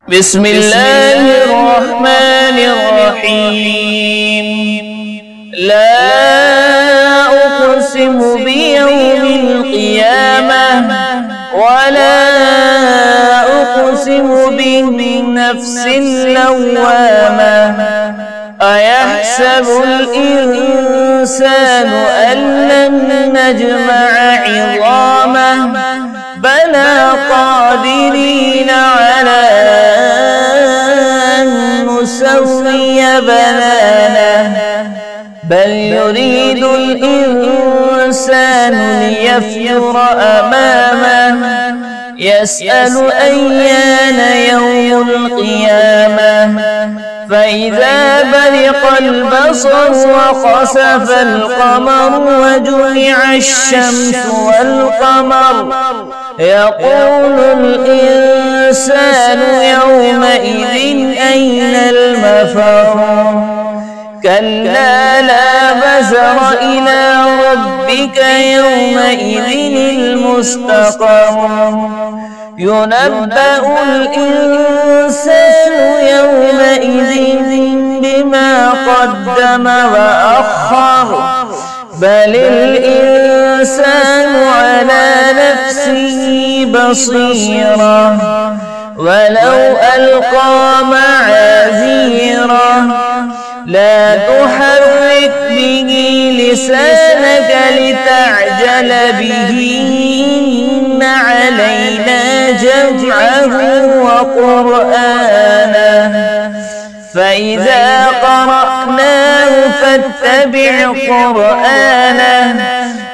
بسم الله الرحمن الرحيم. لا أقسم بيوم القيامة ولا أقسم بالنفس اللوامة. أيحسب الإنسان أن لن نجمع عظامه بلى قادرين على أن نسوي بنانه بل يريد الإنسان ليفجر أمامه يسأل أيان يوم القيامة فإذا برق البصر وخسف القمر وجمع الشمس والقمر يقول الإنسان يومئذ أين المفر كلا لا وزر إلى ربك يومئذ المستقر ينبأ الإنسان يومئذ بما قدم وأخر بل الإنسان على نفسه بصيرة ولو ألقى معاذيره لا تحرك به لسانك لتعجل به إن علينا جمعه وقرآنه فإذا قرأناه فاتبع قرآنه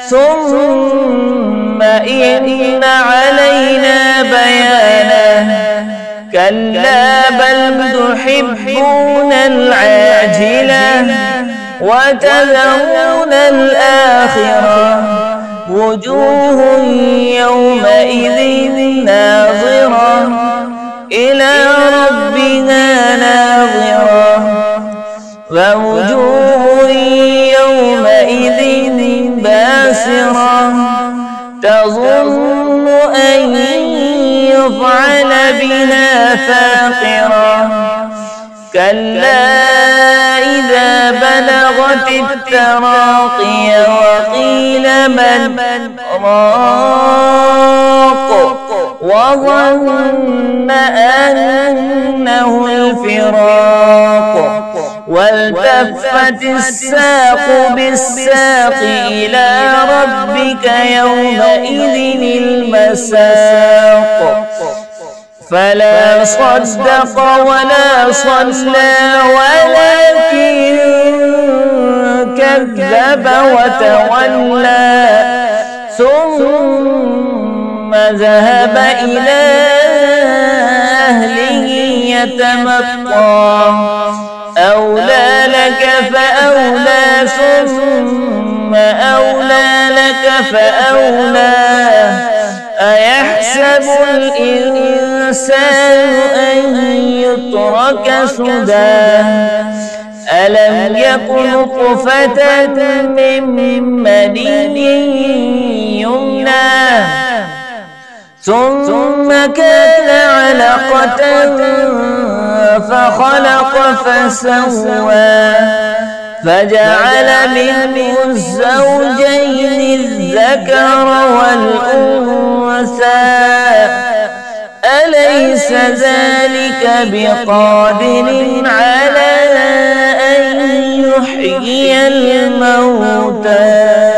ثم إن علينا بيانه كلا بل تحبون العاجلة وتذرون الآخرة وجوه يومئذ ناظرة إلى ربها ناظرة ووجوه يومئذ باسرة تظن أن يفعل بها فاقرة كلا إذا بلغت التراقي وقيل من راق وظن أنه الفراق والتفت الساق بالساق إلى ربك يومئذ المساق فلا صدق ولا صلى ولكن كذب وتولى ثم ذهب إلى أهله يتمطى أولى لك فأولى ثم أولى لك فأولى أيحسب الإنسان أن يترك سدى ألم يكن نطفة من مني يمنى ثم كان علقة فخلق فسوى فجعل منه الزوجين الذكر والأنثى أليس ذلك بقادر على أن يحيي الموتى